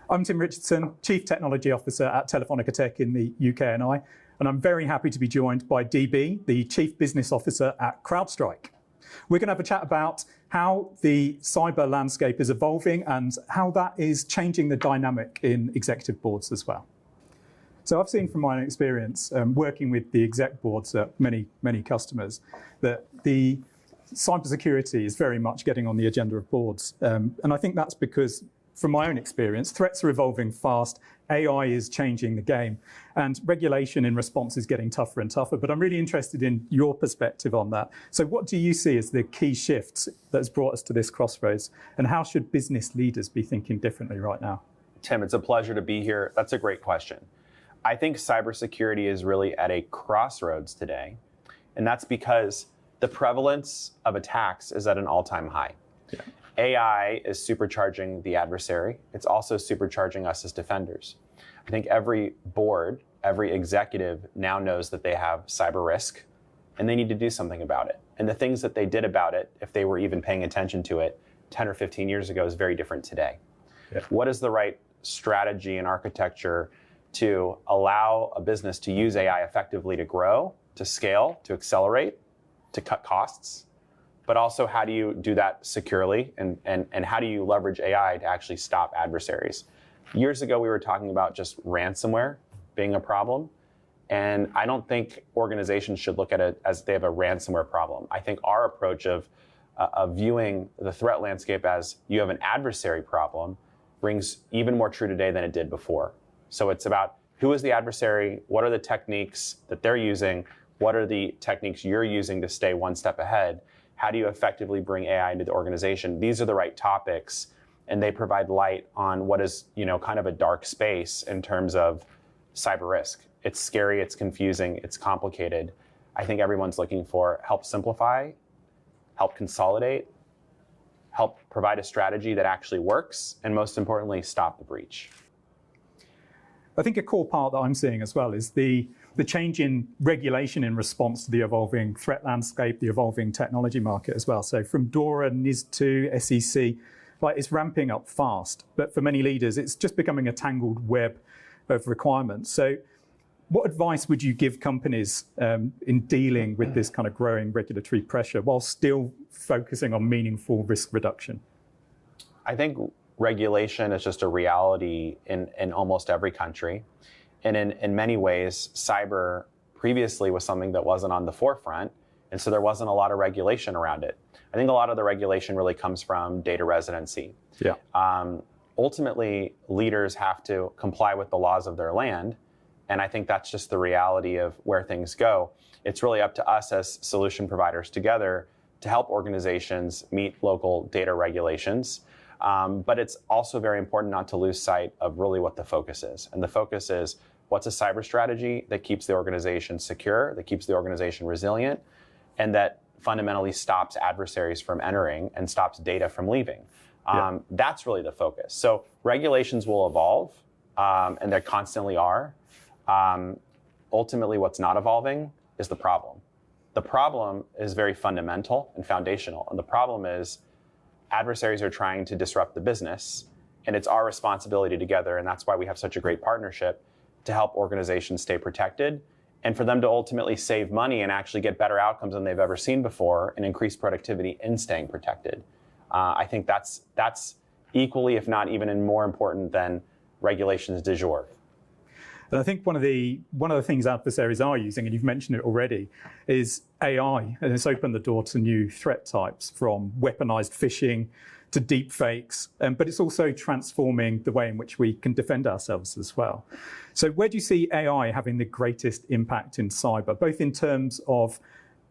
I'm Tim Richardson, Chief Technology Officer at Telefónica Tech in the UK and I'm very happy to be joined by DB, the Chief Business Officer at CrowdStrike. We're going to have a chat about how the cyber landscape is evolving and how that is changing the dynamic in executive boards as well. So I've seen from my own experience, working with the exec boards at many customers, that the cybersecurity is very much getting on the agenda of boards. And I think that's because, from my own experience, threats are evolving fast, AI is changing the game, and regulation in response is getting tougher and tougher. But I'm really interested in your perspective on that. So what do you see as the key shifts that's brought us to this crossroads, and how should business leaders be thinking differently right now? Tim, it's a pleasure to be here. That's a great question. I think cybersecurity is really at a crossroads today, and that's because the prevalence of attacks is at an all-time high. Yeah. AI is supercharging the adversary. It's also supercharging us as defenders. I think every board, every executive now knows that they have cyber risk and they need to do something about it. And the things that they did about it, if they were even paying attention to it 10 or 15 years ago, is very different today. Yeah. What is the right strategy and architecture to allow a business to use AI effectively to grow, to scale, to accelerate, to cut costs? But also, how do you do that securely, and how do you leverage AI to actually stop adversaries? Years ago, we were talking about just ransomware being a problem, and I don't think organizations should look at it as they have a ransomware problem. I think our approach of viewing the threat landscape as you have an adversary problem rings even more true today than it did before. So it's about who is the adversary, what are the techniques that they're using, what are the techniques you're using to stay one step ahead, how do you effectively bring AI into the organization? These are the right topics, and they provide light on what is, kind of a dark space in terms of cyber risk. It's scary, it's confusing, it's complicated. I think everyone's looking for help simplify, help consolidate, help provide a strategy that actually works, and most importantly, stop the breach. I think a core part that I'm seeing as well is the change in regulation in response to the evolving threat landscape, the evolving technology market as well. So from DORA, NIS2, SEC, it's ramping up fast. But for many leaders, it's just becoming a tangled web of requirements. So what advice would you give companies in dealing with this kind of growing regulatory pressure while still focusing on meaningful risk reduction? I think regulation is just a reality in almost every country. And in many ways, cyber previously was something that wasn't on the forefront, and so there wasn't a lot of regulation around it. I think a lot of the regulation really comes from data residency. Yeah. Ultimately, leaders have to comply with the laws of their land, and I think that's just the reality of where things go. It's really up to us as solution providers together to help organizations meet local data regulations. But it's also very important not to lose sight of really what the focus is. And the focus is, what's a cyber strategy that keeps the organization secure, that keeps the organization resilient, and that fundamentally stops adversaries from entering and stops data from leaving. That's really the focus. So regulations will evolve, and they constantly are. Ultimately, what's not evolving is the problem. The problem is very fundamental and foundational. And the problem is, adversaries are trying to disrupt the business, and it's our responsibility together, and that's why we have such a great partnership, to help organizations stay protected and for them to ultimately save money and actually get better outcomes than they've ever seen before and increase productivity in staying protected. I think that's equally, if not even more important than regulations du jour. And I think one of the things adversaries are using, and you've mentioned it already, is AI. And it's opened the door to new threat types, from weaponized phishing to deep fakes. But it's also transforming the way in which we can defend ourselves as well. So where do you see AI having the greatest impact in cyber, both in terms of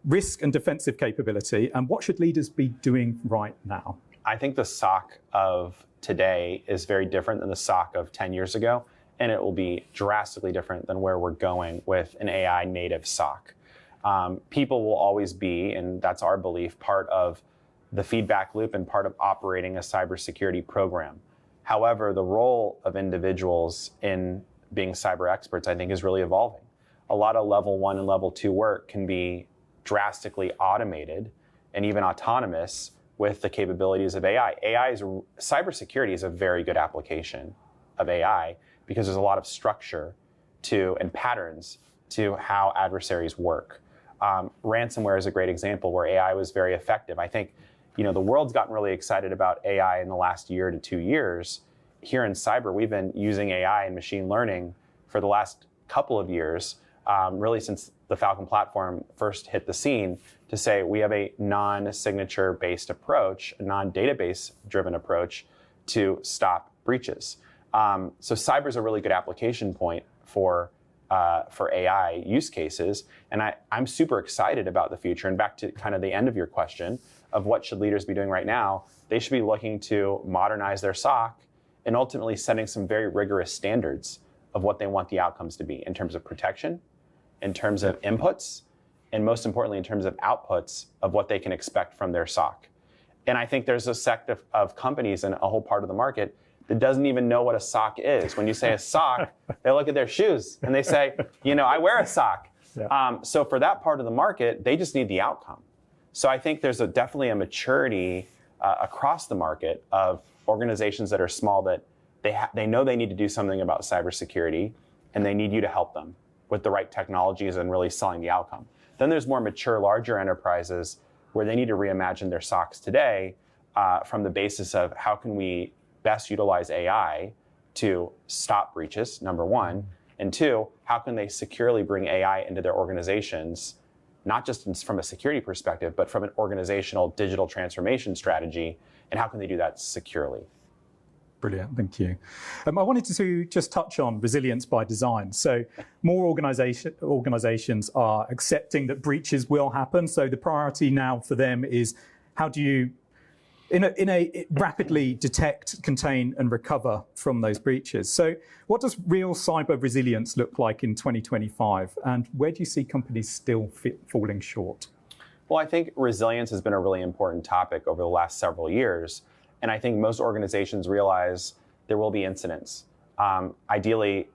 risk and defensive capability, and what should leaders be doing right now? I think the SOC of today is very different than the SOC of 10 years ago. And it will be drastically different than where we're going with an AI native SOC. People will always be, and that's our belief, part of the feedback loop and part of operating a cybersecurity program. However, the role of individuals in being cyber experts, I think, is really evolving. A lot of level 1 and level 2 work can be drastically automated and even autonomous with the capabilities of AI. Cybersecurity is a very good application of AI because there's a lot of structure to and patterns to how adversaries work. Ransomware is a great example where AI was very effective. I think, the world's gotten really excited about AI in the last year to 2 years. Here in cyber, we've been using AI and machine learning for the last couple of years, really since the Falcon platform first hit the scene, to say we have a non-signature based approach, a non-database driven approach to stop breaches. So cyber is a really good application point for AI use cases. And I'm super excited about the future. And back to kind of the end of your question of what should leaders be doing right now, they should be looking to modernize their SOC and ultimately setting some very rigorous standards of what they want the outcomes to be in terms of protection, in terms of inputs, and most importantly, in terms of outputs of what they can expect from their SOC. And I think there's a sect of companies and a whole part of the market that doesn't even know what a SOC is. When you say a SOC, they look at their shoes and they say, I wear a SOC. Yeah. So for that part of the market, they just need the outcome. So I think there's definitely a maturity across the market of organizations that are small that they know they need to do something about cybersecurity, and they need you to help them with the right technologies and really selling the outcome. Then there's more mature, larger enterprises where they need to reimagine their SOCs today from the basis of how can we best utilize AI to stop breaches, number one, and two, how can they securely bring AI into their organizations, not just from a security perspective, but from an organizational digital transformation strategy, and how can they do that securely? Brilliant, thank you. I wanted to just touch on resilience by design. So more organizations are accepting that breaches will happen. So the priority now for them is how do you, in a rapidly detect, contain, and recover from those breaches. So what does real cyber resilience look like in 2025? And where do you see companies still falling short? Well, I think resilience has been a really important topic over the last several years. And I think most organizations realize there will be incidents. Ideally,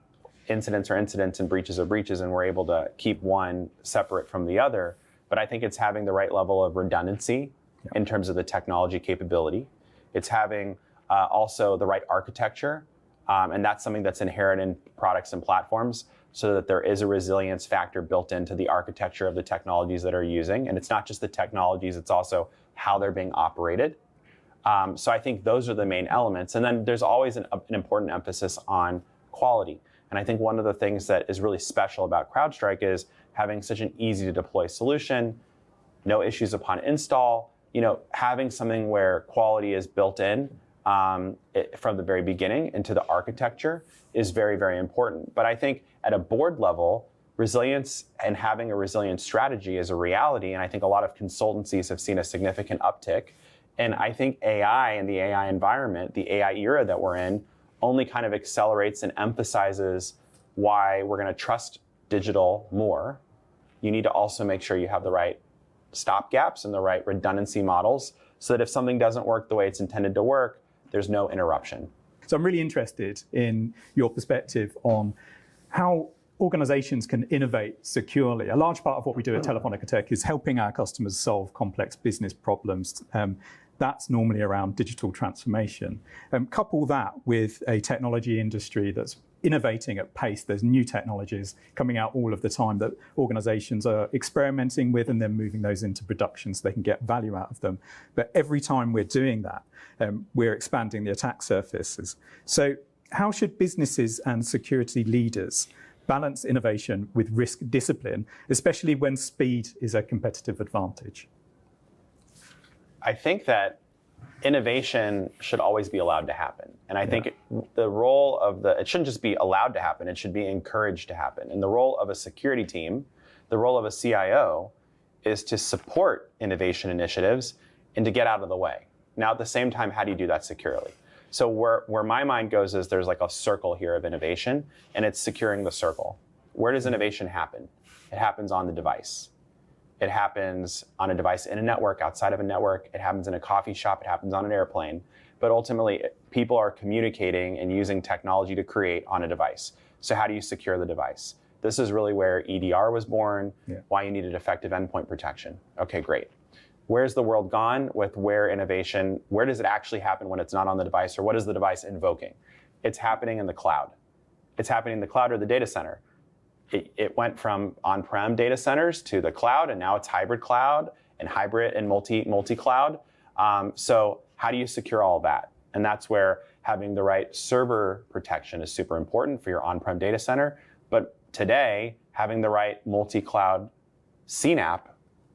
incidents are incidents and breaches are breaches, and we're able to keep one separate from the other. But I think it's having the right level of redundancy in terms of the technology capability. It's having also the right architecture, and that's something that's inherent in products and platforms, so that there is a resilience factor built into the architecture of the technologies that are using. And it's not just the technologies, it's also how they're being operated. So I think those are the main elements. And then there's always an important emphasis on quality. And I think one of the things that is really special about CrowdStrike is having such an easy to deploy solution, no issues upon install, having something where quality is built in from the very beginning into the architecture is very, very important. But I think at a board level, resilience and having a resilient strategy is a reality. And I think a lot of consultancies have seen a significant uptick. And I think AI and the AI environment, the AI era that we're in, only kind of accelerates and emphasizes why we're going to trust digital more. You need to also make sure you have the right stopgaps and the right redundancy models so that if something doesn't work the way it's intended to work, there's no interruption. So I'm really interested in your perspective on how organizations can innovate securely. A large part of what we do at Telefónica Tech is helping our customers solve complex business problems. That's normally around digital transformation. Couple that with a technology industry that's innovating at pace. There's new technologies coming out all of the time that organizations are experimenting with and then moving those into production so they can get value out of them. But every time we're doing that, we're expanding the attack surfaces. So how should businesses and security leaders balance innovation with risk discipline, especially when speed is a competitive advantage? I think that innovation should always be allowed to happen. And I think the role of it shouldn't just be allowed to happen, it should be encouraged to happen. And the role of a security team, the role of a CIO, is to support innovation initiatives and to get out of the way. Now, at the same time, how do you do that securely? So where my mind goes is there's like a circle here of innovation, and it's securing the circle. Where does innovation happen? It happens on the device. It happens on a device in a network, outside of a network. It happens in a coffee shop. It happens on an airplane. But ultimately, people are communicating and using technology to create on a device. So how do you secure the device? This is really where EDR was born, why you needed effective endpoint protection. Okay, great. Where's the world gone with where innovation, where does it actually happen when it's not on the device, or what is the device invoking? It's happening in the cloud. It's happening in the cloud or the data center. It went from on-prem data centers to the cloud, and now it's hybrid cloud and hybrid and multi-cloud. So how do you secure all of that? And that's where having the right server protection is super important for your on-prem data center. But today, having the right multi-cloud CNAPP,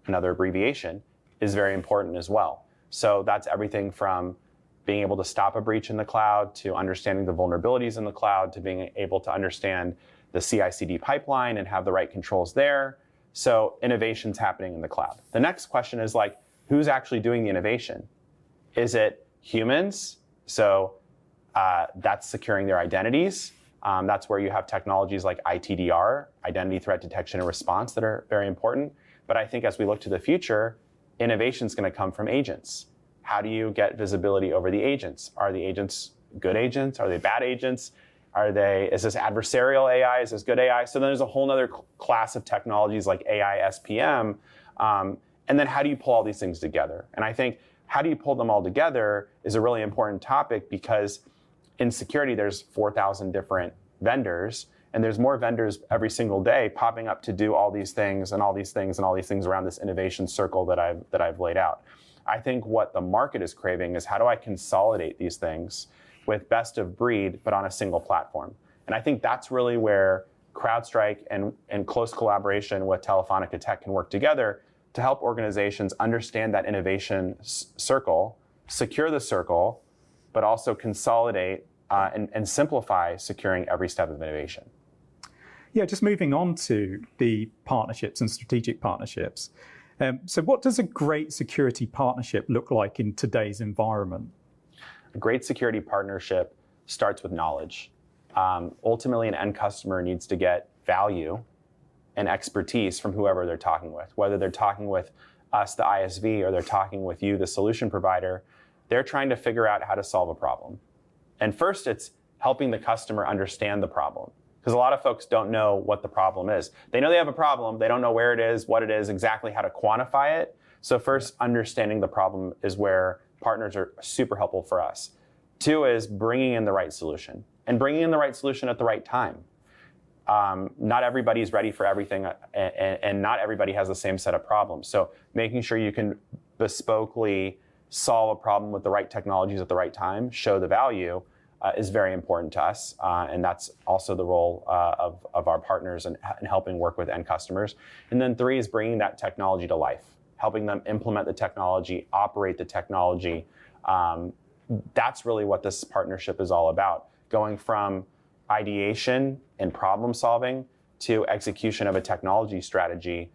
another abbreviation, is very important as well. So that's everything from being able to stop a breach in the cloud, to understanding the vulnerabilities in the cloud, to being able to understand the CI/CD pipeline and have the right controls there. So innovation's happening in the cloud. The next question is like, who's actually doing the innovation? Is it humans? So that's securing their identities. That's where you have technologies like ITDR, identity threat detection and response, that are very important. But I think as we look to the future, innovation's going to come from agents. How do you get visibility over the agents? Are the agents good agents? Are they bad agents? Is this adversarial AI? Is this good AI? So then there's a whole other class of technologies like AI SPM. And then how do you pull all these things together? And I think how do you pull them all together is a really important topic, because in security, there's 4,000 different vendors, and there's more vendors every single day popping up to do all these things and all these things and all these things around this innovation circle that I've laid out. I think what the market is craving is, how do I consolidate these things with best of breed, but on a single platform? And I think that's really where CrowdStrike and close collaboration with Telefónica Tech can work together to help organizations understand that innovation circle, secure the circle, but also consolidate and simplify securing every step of innovation. Yeah, just moving on to the partnerships and strategic partnerships. So what does a great security partnership look like in today's environment? A great security partnership starts with knowledge. Ultimately, an end customer needs to get value and expertise from whoever they're talking with. Whether they're talking with us, the ISV, or they're talking with you, the solution provider, they're trying to figure out how to solve a problem. And first, it's helping the customer understand the problem, because a lot of folks don't know what the problem is. They know they have a problem, they don't know where it is, what it is, exactly how to quantify it. So first, understanding the problem is where partners are super helpful for us. Two is bringing in the right solution, and bringing in the right solution at the right time. Not everybody's ready for everything, and not everybody has the same set of problems. So making sure you can bespokely solve a problem with the right technologies at the right time, show the value, is very important to us. And that's also the role of our partners in helping work with end customers. And then three is bringing that technology to life, helping them implement the technology, operate the technology. That's really what this partnership is all about. Going from ideation and problem solving to execution of a technology strategy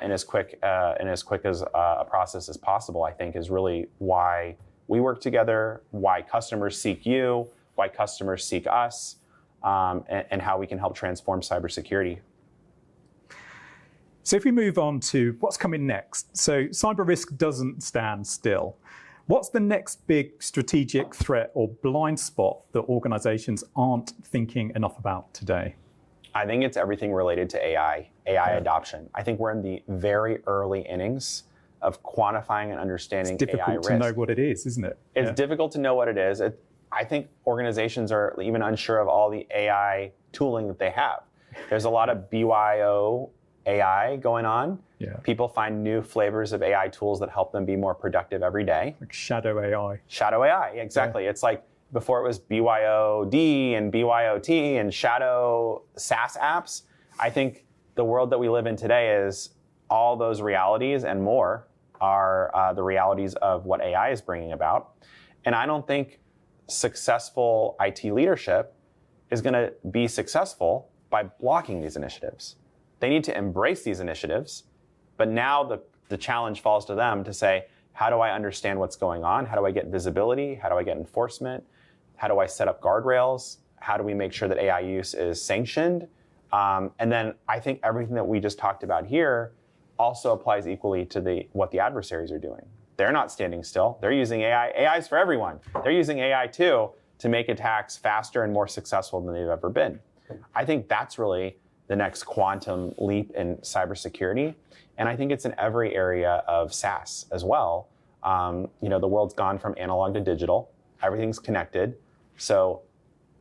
in as quick as a process as possible, I think, is really why we work together, why customers seek you, why customers seek us, and how we can help transform cybersecurity. So if we move on to what's coming next, so cyber risk doesn't stand still. What's the next big strategic threat or blind spot that organizations aren't thinking enough about today? I think it's everything related to AI adoption. I think we're in the very early innings of quantifying and understanding AI risk. It's difficult to know what it is, isn't it? It's difficult to know what it is. I think organizations are even unsure of all the AI tooling that they have. There's a lot of BYO AI going on. Yeah. People find new flavors of AI tools that help them be more productive every day. Like shadow AI. Shadow AI, exactly. Yeah. It's like before it was BYOD and BYOT and shadow SaaS apps. I think the world that we live in today is all those realities and more are the realities of what AI is bringing about. And I don't think successful IT leadership is going to be successful by blocking these initiatives. They need to embrace these initiatives, but now the challenge falls to them to say, how do I understand what's going on? How do I get visibility? How do I get enforcement? How do I set up guardrails? How do we make sure that AI use is sanctioned? And then I think everything that we just talked about here also applies equally to what the adversaries are doing. They're not standing still. They're using AI. AI is for everyone. They're using AI too to make attacks faster and more successful than they've ever been. I think that's really the next quantum leap in cybersecurity. And I think it's in every area of SaaS as well. The world's gone from analog to digital. Everything's connected. So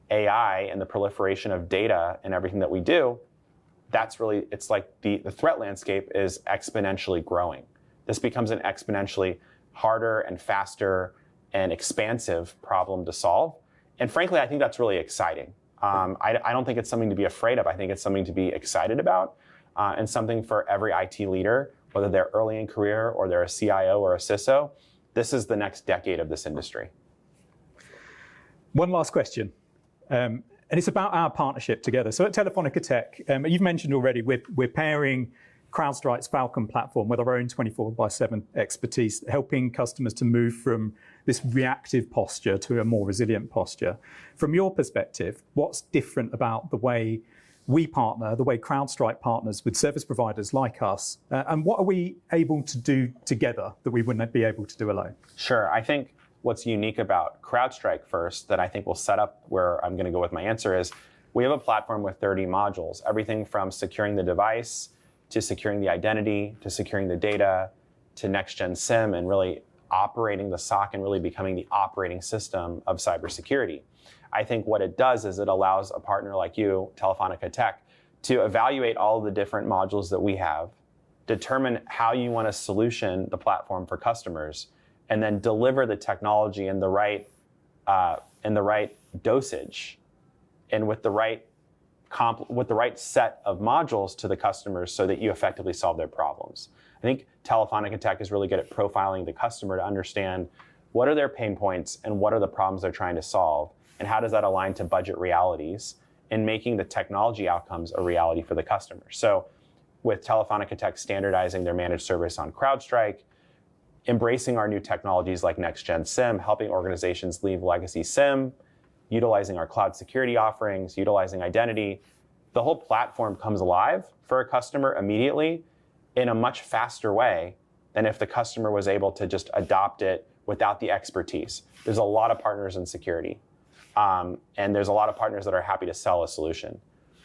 AI and the proliferation of data and everything that we do, that's really, it's like the threat landscape is exponentially growing. This becomes an exponentially harder and faster and expansive problem to solve. And frankly, I think that's really exciting. I don't think it's something to be afraid of. I think it's something to be excited about, and something for every IT leader, whether they're early in career or they're a CIO or a CISO. This is the next decade of this industry. One last question, and it's about our partnership together. So at Telefónica Tech, you've mentioned already, we're pairing CrowdStrike's Falcon platform with our own 24/7 expertise, helping customers to move from this reactive posture to a more resilient posture. From your perspective, what's different about the way we partner, the way CrowdStrike partners with service providers like us, and what are we able to do together that we wouldn't be able to do alone? Sure. I think what's unique about CrowdStrike first that I think will set up where I'm going to go with my answer is we have a platform with 30 modules, everything from securing the device to securing the identity, to securing the data, to next-gen SIEM, and really operating the SOC and really becoming the operating system of cybersecurity. I think what it does is it allows a partner like you, Telefónica Tech, to evaluate all of the different modules that we have, determine how you want to solution the platform for customers, and then deliver the technology in the right dosage and with the right set of modules to the customers so that you effectively solve their problems. I think Telefónica Tech is really good at profiling the customer to understand what are their pain points and what are the problems they're trying to solve, and how does that align to budget realities and making the technology outcomes a reality for the customer. So with Telefónica Tech standardizing their managed service on CrowdStrike, embracing our new technologies like next-gen SIEM, helping organizations leave legacy SIEM, utilizing our cloud security offerings, utilizing identity, the whole platform comes alive for a customer immediately in a much faster way than if the customer was able to just adopt it without the expertise. There's a lot of partners in security, and there's a lot of partners that are happy to sell a solution.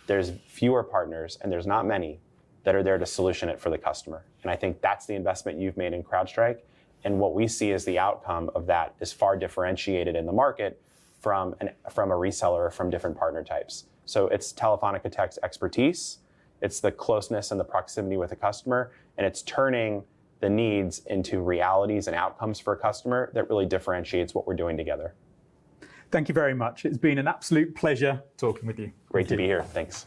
There's fewer partners, and there's not many, that are there to solution it for the customer. And I think that's the investment you've made in CrowdStrike, and what we see as the outcome of that is far differentiated in the market from a reseller or from different partner types. So it's Telefónica Tech's expertise, it's the closeness and the proximity with the customer, and it's turning the needs into realities and outcomes for a customer that really differentiates what we're doing together. Thank you very much. It's been an absolute pleasure talking with you. Great to be here. Thanks.